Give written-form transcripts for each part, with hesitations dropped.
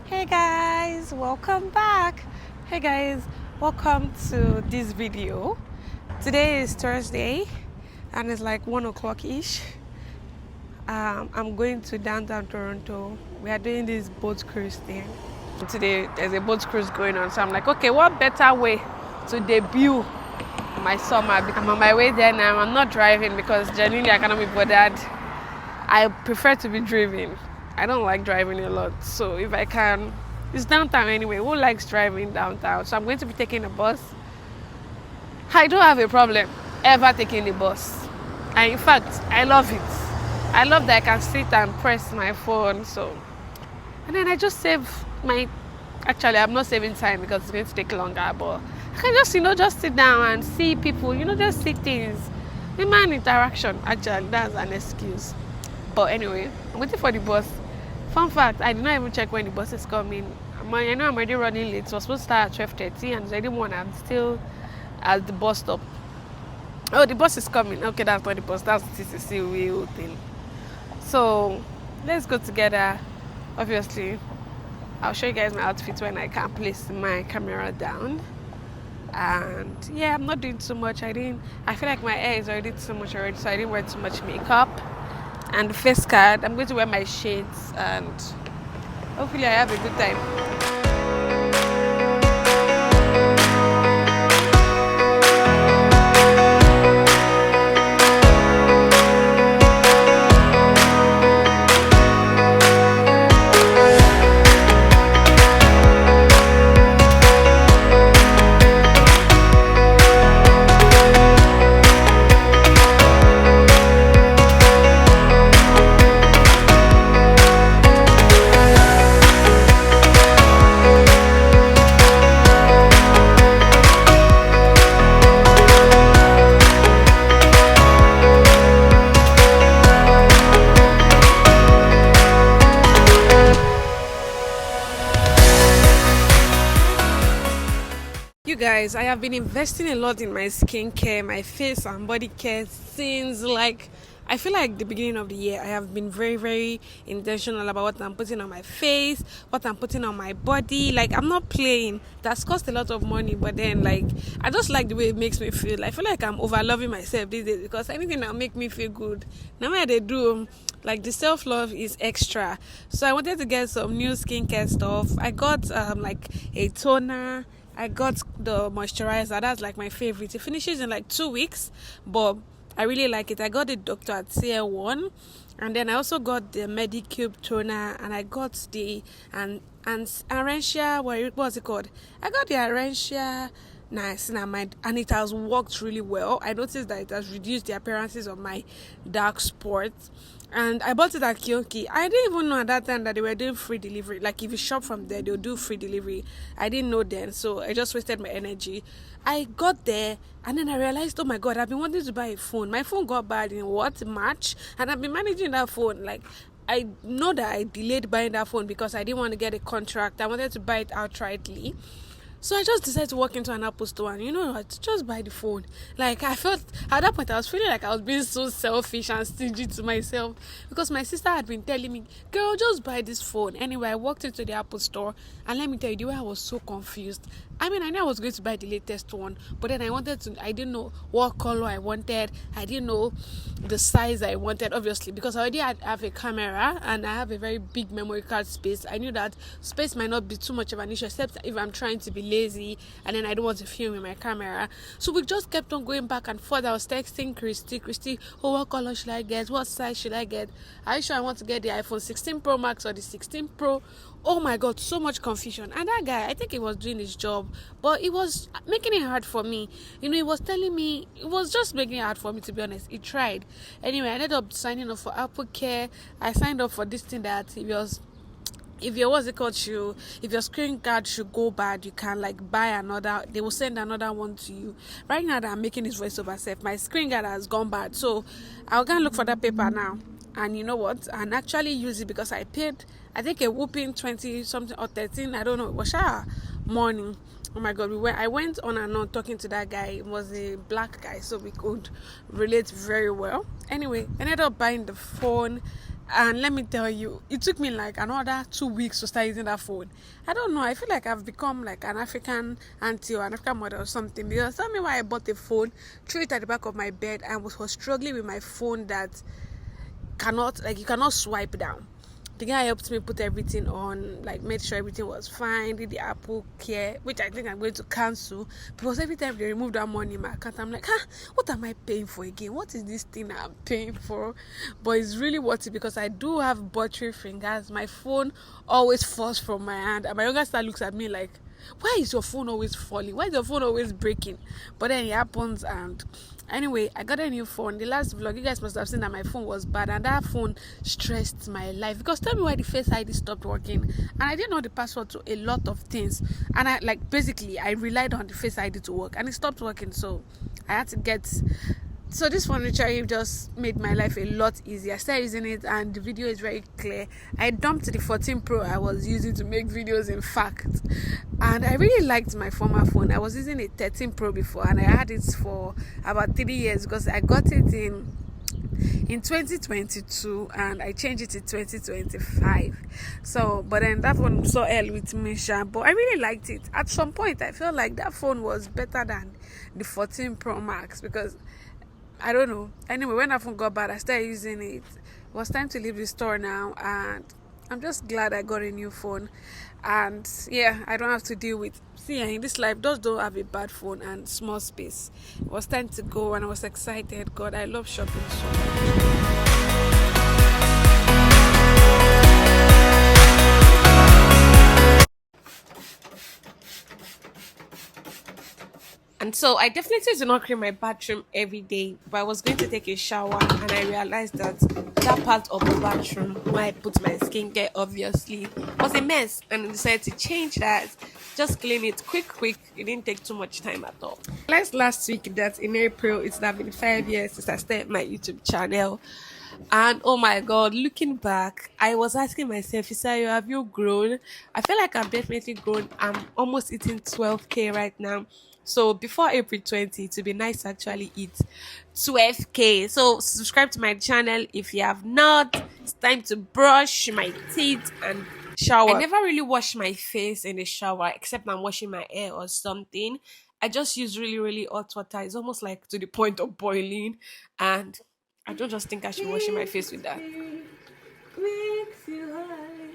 Hey guys, welcome back. Hey guys, welcome to this video. Today is Thursday and it's like 1 o'clock ish. I'm going to downtown Toronto. We are doing this boat cruise thing. Today there's a boat cruise going on, so I'm like, okay, what better way to debut my summer? I'm on my way there now. I'm not driving because genuinely I cannot be bothered. I prefer to be driven. I don't like driving a lot, so if I can, it's downtown anyway. Who likes driving downtown? So I'm going to be taking a bus. I don't have a problem ever taking the bus. And in fact, I love it. I love that I can sit and press my phone. And then I just save my. Actually, I'm not saving time because it's going to take longer. But I can just sit down and see people. Just see things. Human interaction. Actually, that's an excuse. But anyway, I'm waiting for the bus. Fun fact, I did not even check when the bus is coming. I know I'm already running late. It was supposed to start at 12:30 and it's already 1. I'm still at the bus stop. Oh, the bus is coming. Okay, that's not the bus. That's the TCC wheel thing. So, let's go together. Obviously, I'll show you guys my outfit when I can place my camera down. And yeah, I'm not doing too much. I feel like my hair is already too much already, so I didn't wear too much makeup. And the face card, I'm going to wear my shades and hopefully I have a good time. You guys, I have been investing a lot in my skincare, my face and body care since I feel like the beginning of the year. I have been very, very intentional about what I'm putting on my face, what I'm putting on my body. I'm not playing. That's cost a lot of money, but then I just like the way it makes me feel. I feel like I'm over loving myself these days because anything that make me feel good, now what they do, the self-love is extra. So I wanted to get some new skincare stuff. I got a toner. I got the moisturizer. That's my favorite. It finishes in 2 weeks, but I really like it. I got the Dr. at Tier 1, and then I also got the Medicube toner, and I got the Arancia. What was it called? I got the Arancia niacinamide, and it has worked really well. I noticed that it has reduced the appearances of my dark spots. And I bought it at Kyoki. I didn't even know at that time that they were doing free delivery. If you shop from there, they'll do free delivery. I didn't know then, so I just wasted my energy. I got there, and then I realized, oh my God, I've been wanting to buy a phone. My phone got bad in March, and I've been managing that phone. I know that I delayed buying that phone because I didn't want to get a contract. I wanted to buy it outrightly. So I just decided to walk into an Apple store and just buy the phone. I felt at that point I was feeling like I was being so selfish and stingy to myself because my sister had been telling me, girl, just buy this phone. Anyway, I walked into the Apple store and let me tell you, the way I was so confused. I knew I was going to buy the latest one, but then I didn't know what color I wanted. I didn't know the size I wanted, obviously, because I already have a camera and I have a very big memory card space. I knew that space might not be too much of an issue, except if I'm trying to be lazy and then I don't want to film with my camera. So we just kept on going back and forth. I was texting Christy, oh, what color should I get? What size should I get? Are you sure I want to get the iPhone 16 Pro Max or the 16 Pro? Oh my God, so much confusion. And that guy, I think he was doing his job, but it was making it hard for me. He was telling me, it was just making it hard for me, to be honest. He tried. Anyway, I ended up signing up for Apple Care. I signed up for this thing that if your screen card should go bad, you can buy another. They will send another one to you. Right now that I'm making this voiceover self, my screen card has gone bad, so I'll go and look for that paper now. And you know what? And actually use it because I paid, I think, a whooping 20 something or 13. I don't know. It was morning. Oh my God, I went on and on talking to that guy. It was a black guy, so we could relate very well. Anyway, I ended up buying the phone. And let me tell you, it took me like another 2 weeks to start using that phone. I don't know. I feel like I've become like an African auntie or an African mother or something. Because tell me why I bought a phone, threw it at the back of my bed, and was struggling with my phone that cannot, like, you cannot swipe down. The guy helped me put everything on, like made sure everything was fine, did the Apple Care, which I think I'm going to cancel because every time they remove that money in my account, I'm like, what am I paying for again? What is this thing I'm paying for? But it's really worth it because I do have buttery fingers. My phone always falls from my hand, and my younger sister looks at me like, why is your phone always falling? Why is your phone always breaking? But then it happens, and anyway, I got a new phone. The last vlog, you guys must have seen that my phone was bad, and that phone stressed my life. Because tell me why the Face ID stopped working, and I didn't know the password to a lot of things, and I basically I relied on the Face ID to work, and it stopped working. So I had to get. So this furniture just made my life a lot easier. I started using it, and the video is very clear. I dumped the 14 Pro I was using to make videos, in fact, and I really liked my former phone. I was using a 13 Pro before, and I had it for about 3 years because I got it in 2022 and I changed it in 2025. So but then that one saw L with me, but I really liked it. At some point I felt like that phone was better than the 14 Pro Max because I don't know. Anyway, when that phone got bad, I started using it. It was time to leave the store now, and I'm just glad I got a new phone. And yeah, I don't have to deal with. See, in this life, those don't have a bad phone and small space. It was time to go, and I was excited. God, I love shopping so much. And so I definitely do not clean my bathroom every day, but I was going to take a shower and I realized that that part of the bathroom where I put my skincare obviously was a mess, and I decided to change that. Just clean it quick. It didn't take too much time at all. Last week that in April it's now been 5 years since I started my YouTube channel. And oh my god, looking back, I was asking myself, Isayo, have you grown? I feel like I've definitely grown. I'm almost eating 12K right now. So before April 20, to be nice to actually eat 12K. So subscribe to my channel if you have not. It's time to brush my teeth and shower. I never really wash my face in the shower except I'm washing my hair or something. I just use really hot water. It's almost like to the point of boiling, and I don't just think I should wash my face with that. Makes you high,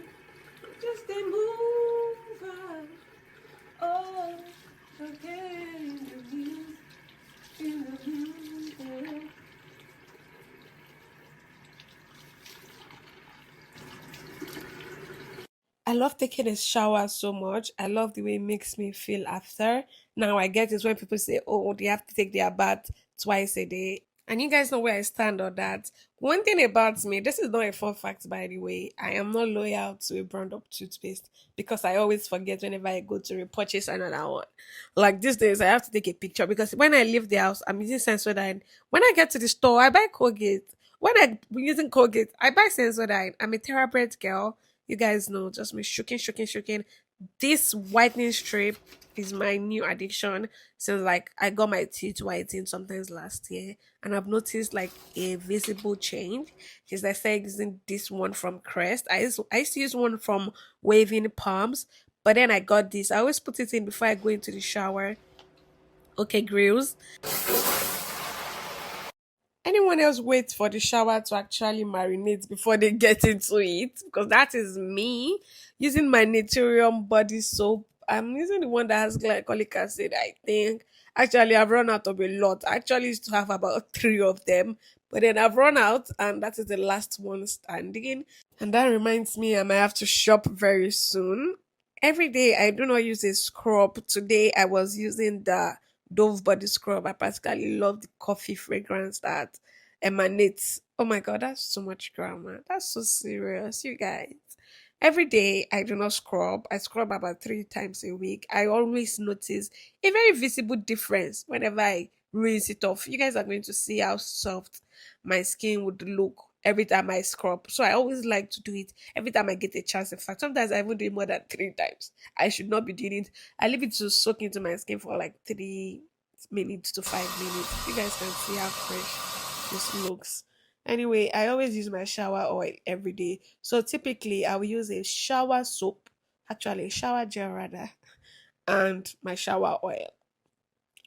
just a mover. Oh, okay. I love taking a shower so much. I love the way it makes me feel after. Now I get it when people say, oh, they have to take their bath twice a day. And you guys know where I stand on that. One thing about me, this is not a fun fact by the way, I am not loyal to a brand of toothpaste because I always forget whenever I go to repurchase another one. Like these days, I have to take a picture because when I leave the house, I'm using Sensodyne. When I get to the store, I buy Colgate. When I'm using Colgate, I buy Sensodyne. I'm a TheraBread girl. You guys know, just me shaking. This whitening strip is my new addiction since like I got my teeth whitened sometimes last year, and I've noticed like a visible change since I started using this one from Crest. I used to use one from Waving Palms, but then I got this. I always put it in before I go into the shower. Okay, grills. Anyone else wait for the shower to actually marinate before they get into it? Because that is me using my Naturium body soap. I'm using the one that has glycolic acid, I think. Actually, I've run out of a lot. I actually used to have about three of them, but then I've run out, and that is the last one standing. And that reminds me, I might have to shop very soon. Every day, I do not use a scrub. Today, I was using the Dove body scrub. I particularly love the coffee fragrance that emanates. Oh my god, that's so much grammar. That's so serious, you guys. Every day, I do not scrub. I scrub about 3 times a week. I always notice a very visible difference whenever I rinse it off. You guys are going to see how soft my skin would look every time I scrub. So I always like to do it every time I get a chance. In fact, sometimes I even do it more than 3 times. I should not be doing it. I leave it to soak into my skin for like 3 minutes to 5 minutes. You guys can see how fresh this looks. Anyway, I always use my shower oil every day. So typically, I will use a shower soap, actually, a shower gel rather, and my shower oil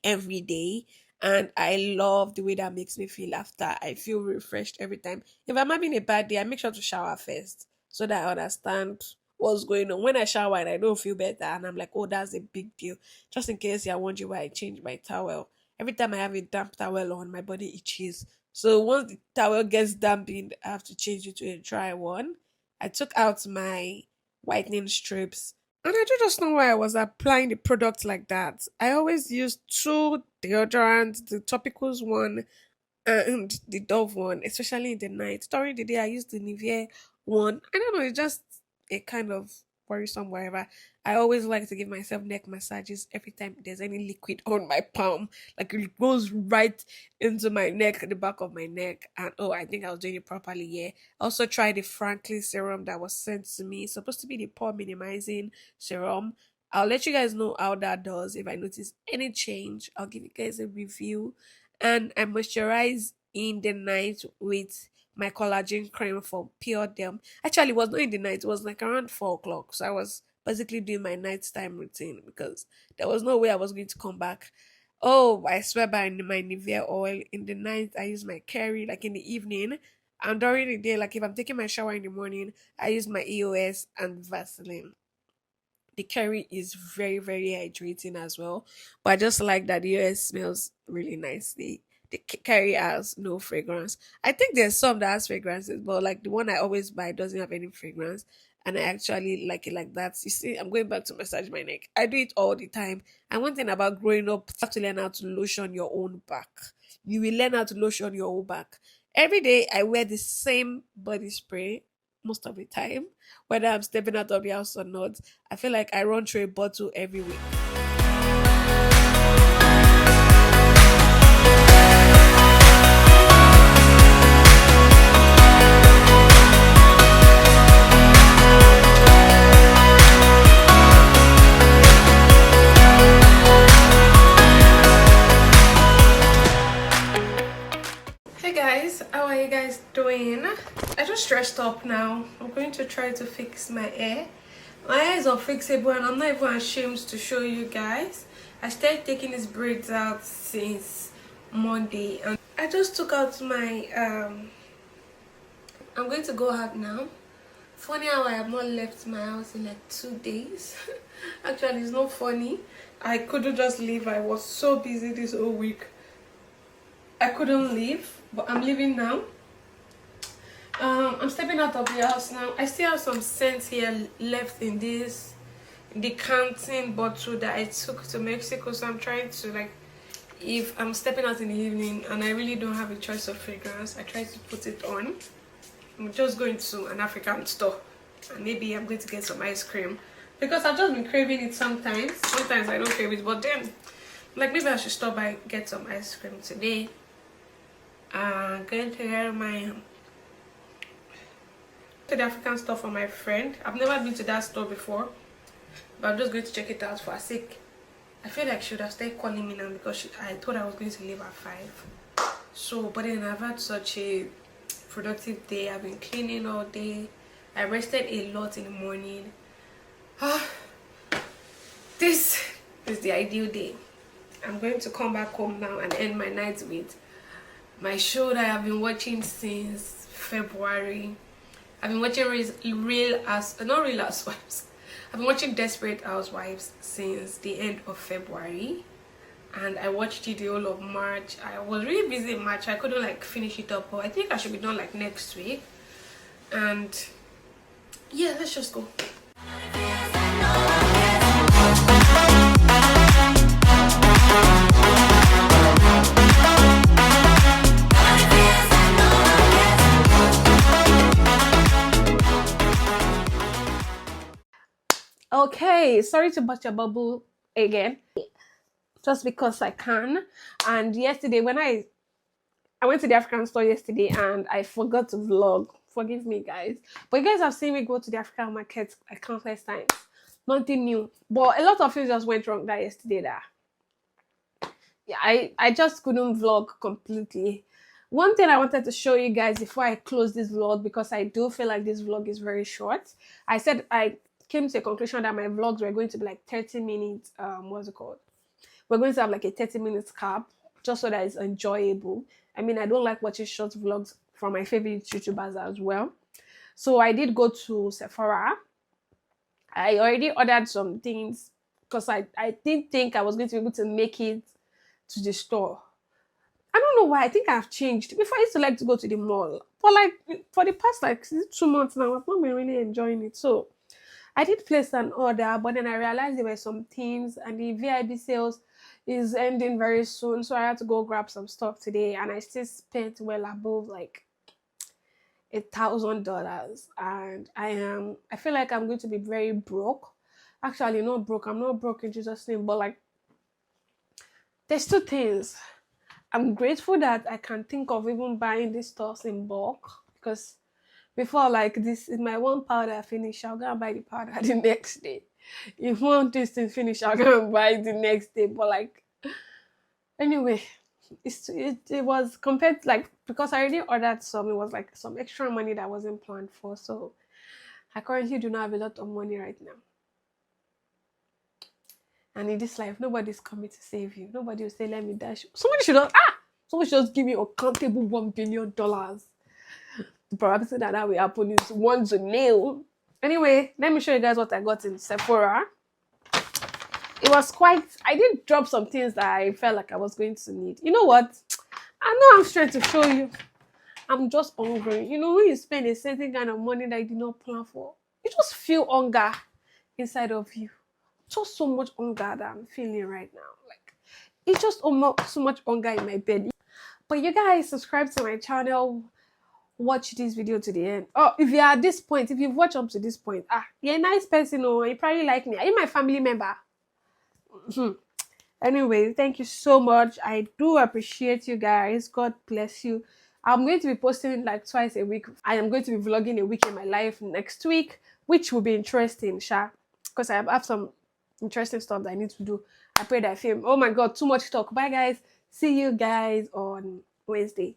every day. And I love the way that makes me feel after. I feel refreshed every time. If I'm having a bad day, I make sure to shower first so that I understand what's going on. When I shower and I don't feel better, and I'm like, oh, that's a big deal. Just in case you're wondering why I change my towel. Every time I have a damp towel on, my body itches. So once the towel gets dampened, I have to change it to a dry one. I took out my whitening strips and I don't just know why I was applying the product like that. I always use two deodorants, the topicals one and the Dove one, especially in the night. During the day, I use the Nivea one. I don't know, it's just a kind of worrisome wherever. I always like to give myself neck massages every time there's any liquid on my palm. Like it goes right into my neck, the back of my neck. And oh, I think I was doing it properly. Yeah. Also tried the Franklin serum that was sent to me. It's supposed to be the pore minimizing serum. I'll let you guys know how that does. If I notice any change, I'll give you guys a review. And I moisturize in the night with my collagen cream from Pure Derm. Actually, it was not in the night, it was like around 4 o'clock. So I was basically doing my nighttime routine because there was no way I was going to come back. Oh, I swear by my Nivea oil. In the night, I use my Kerry, like in the evening. And during the day, like if I'm taking my shower in the morning, I use my EOS and Vaseline. The curry is very, very hydrating as well. But I just like that the US smells really nicely. The curry has no fragrance. I think there's some that has fragrances, but like the one I always buy doesn't have any fragrance. And I actually like it like that. You see, I'm going back to massage my neck. I do it all the time. And one thing about growing up, you have to learn how to lotion your own back. You will learn how to lotion your own back. Every day I wear the same body spray most of the time, whether I'm stepping out of the house or not. I feel like I run through a bottle every week. Hey guys, how are you guys doing? I just stressed up now. I'm going to try to fix my hair. My hair is unfixable and I'm not even ashamed to show you guys. I started taking these braids out since Monday and I just took out my I'm going to go out now. Funny how I have not left my house in like 2 days. Actually, it's not funny. I couldn't just leave. I was so busy this whole week. I couldn't leave, but I'm leaving now. I'm stepping out of the house now. I still have some scents here left in this decanting bottle that I took to Mexico, so I'm trying to like, if I'm stepping out in the evening and I really don't have a choice of fragrance, I try to put it on. I'm just going to an African store and maybe I'm going to get some ice cream because I've just been craving it sometimes. Sometimes I don't crave it, but then like maybe I should stop by get some ice cream today. I'm going to get my to the African store for my friend. I've never been to that store before, but I'm just going to check it out for her sake. I feel like she would have stayed calling me now because I thought I was going to leave at 5. So, but then I've had such a productive day. I've been cleaning all day. I rested a lot in the morning. This is the ideal day. I'm going to come back home now and end my night with my show that I've been watching since February. I've been watching not Real Housewives. I've been watching Desperate Housewives since the end of February. And I watched it the whole of March. I was really busy in March. I couldn't like finish it up, but I think I should be done like next week. And yeah, let's just go. Okay, sorry to bust your bubble again, just because I can. And yesterday when I went to the African store yesterday and I forgot to vlog. Forgive me, guys. But you guys have seen me go to the African market like countless times. Nothing new. But a lot of things just went wrong yesterday. Yeah, I just couldn't vlog completely. One thing I wanted to show you guys before I close this vlog, because I do feel like this vlog is very short. I said I came to a conclusion that my vlogs were going to be like 30 minutes. What's it called? We're going to have like a 30 minutes cap, just so that it's enjoyable. I mean, I don't like watching short vlogs from my favorite YouTubers as well. So I did go to Sephora. I already ordered some things because I didn't think I was going to be able to make it to the store. I don't know why. I think I've changed. Before I used to like to go to the mall, but like for the past like 2 months now, I've not been really enjoying it. So I did place an order, but then I realized there were some things, and the VIB sales is ending very soon. So I had to go grab some stuff today, and I still spent well above like $1,000, and I feel like I'm going to be very broke. Actually, not broke. I'm not broke in Jesus' name, but like there's two things. I'm grateful that I can think of even buying these stuff in bulk, because before, like, this is my one powder finish, I'll go and buy the powder the next day. If one this thing finish, I'll go and buy it the next day. But like, anyway, it was compared to, like, because I already ordered some, it was like some extra money that wasn't planned for. So I currently do not have a lot of money right now. And in this life, nobody's coming to save you. Nobody will say, let me dash. Someone should just give me a countable $1 billion. The probability that will happen is 1 to nil. Anyway, let me show you guys what I got in Sephora. It was quite, I did drop some things that I felt like I was going to need. You know what? I know I'm trying to show you. I'm just hungry. You know, when you spend a certain kind of money that you did not plan for, you just feel hunger inside of you. Just so much hunger that I'm feeling right now. Like, it's just almost so much hunger in my belly. But you guys subscribe to my channel. Watch this video to the end. Oh, if you're at this point, if you've watched up to this point, you're a nice person, you probably like me. Are you my family member? Anyway, thank you so much. I do appreciate you guys. God bless you. I'm going to be posting like twice a week. I am going to be vlogging a week in my life next week, which will be interesting, because I have some interesting stuff that I need to do. I pray that I film. Oh my God, too much talk. Bye, guys. See you guys on Wednesday.